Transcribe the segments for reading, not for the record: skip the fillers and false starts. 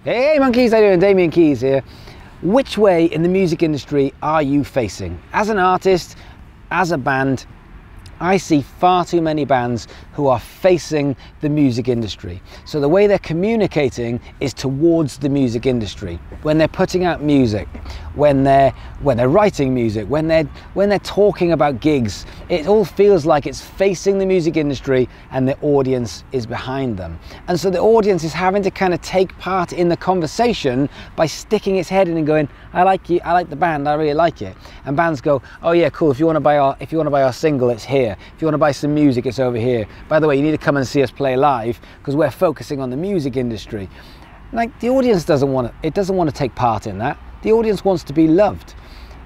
Hey monkeys, how you doing? Damian Keys here. Which way in the music industry are you facing? As an artist, as a band, I see far too many bands who are facing the music industry. So the way they're communicating is towards the music industry. When they're putting out music, when they're writing music, when they're talking about gigs, it all feels like it's facing the music industry and the audience is behind them. And so the audience is having to kind of take part in the conversation by sticking its head in and going, I like you, I like the band, I really like it. And bands go, oh yeah, cool, if you want to buy our single, it's here. If you want to buy some music, it's over here. By the way, you need to come and see us play live because we're focusing on the music industry. Like, the audience doesn't want to take part in that. The audience wants to be loved.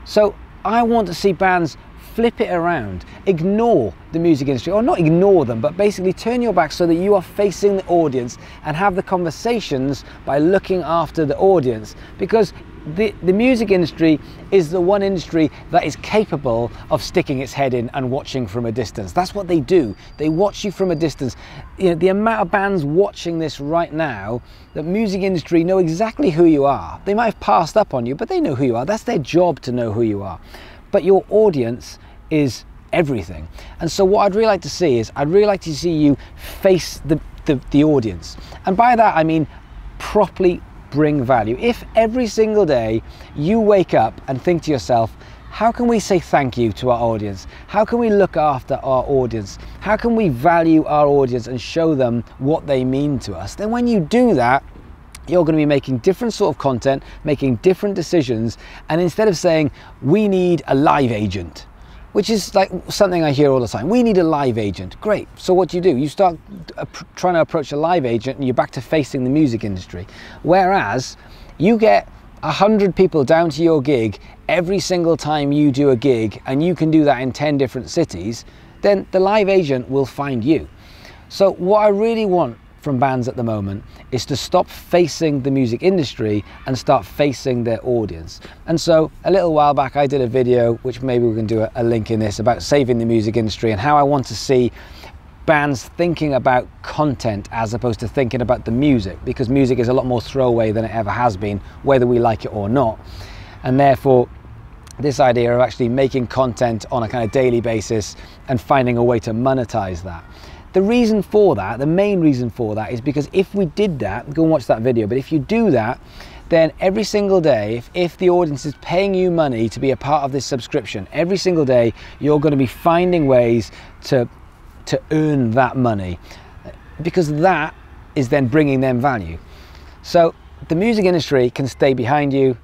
So I want to see bands flip it around, ignore the music industry, or not ignore them, but basically turn your back so that you are facing the audience and have the conversations by looking after the audience. Because the music industry is the one industry that is capable of sticking its head in and watching from a distance. That's what they do. They watch you from a distance. You know, the amount of bands watching this right now, the music industry know exactly who you are. They might have passed up on you, but they know who you are. That's their job, to know who you are. But your audience is everything. And so what I'd really like to see is, I'd really like to see you face the audience. And by that I mean properly bring value. If every single day you wake up and think to yourself, how can we say thank you to our audience? How can we look after our audience? How can we value our audience and show them what they mean to us? Then when you do that, you're going to be making different sort of content, making different decisions. And instead of saying, we need a live agent, which is like something I hear all the time. We need a live agent. Great. So what do? You start trying to approach a live agent and you're back to facing the music industry. Whereas you get 100 people down to your gig every single time you do a gig, and you can do that in 10 different cities, then the live agent will find you. So what I really want from bands at the moment is to stop facing the music industry and start facing their audience. And so a little while back I did a video, which maybe we can do a link in this, about saving the music industry and how I want to see bands thinking about content as opposed to thinking about the music, because music is a lot more throwaway than it ever has been, whether we like it or not. And therefore this idea of actually making content on a kind of daily basis and finding a way to monetize that. The reason for that, the main reason for that, is because if we did that, go and watch that video, but if you do that, then every single day, if the audience is paying you money to be a part of this subscription, every single day you're going to be finding ways to earn that money, because that is then bringing them value. So the music industry can stay behind you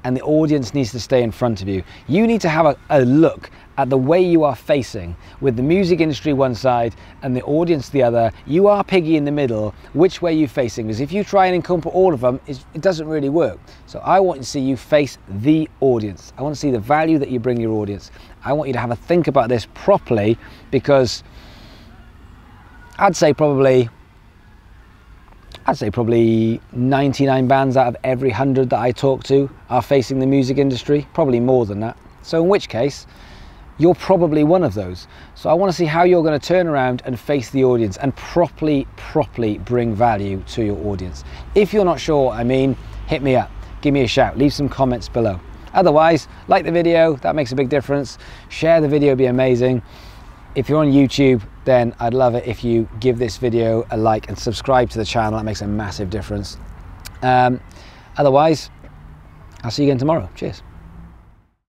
and the audience needs to stay in front of you. You need to have a look at the way you are facing, with the music industry one side and the audience the other. You are piggy in the middle. Which way are you facing? Because if you try and encompass all of them, it doesn't really work. So I want to see you face the audience. I want to see the value that you bring your audience. I want you to have a think about this properly, because I'd say probably 99 bands out of every 100 that I talk to are facing the music industry, probably more than that. So in which case, you're probably one of those. So I want to see how you're going to turn around and face the audience and properly bring value to your audience. If you're not sure what I mean, hit me up, give me a shout, leave some comments below. Otherwise, like the video, that makes a big difference. Share the video, it'd be amazing. If you're on YouTube, then I'd love it if you give this video a like and subscribe to the channel. That makes a massive difference. Otherwise, I'll see you again tomorrow. Cheers.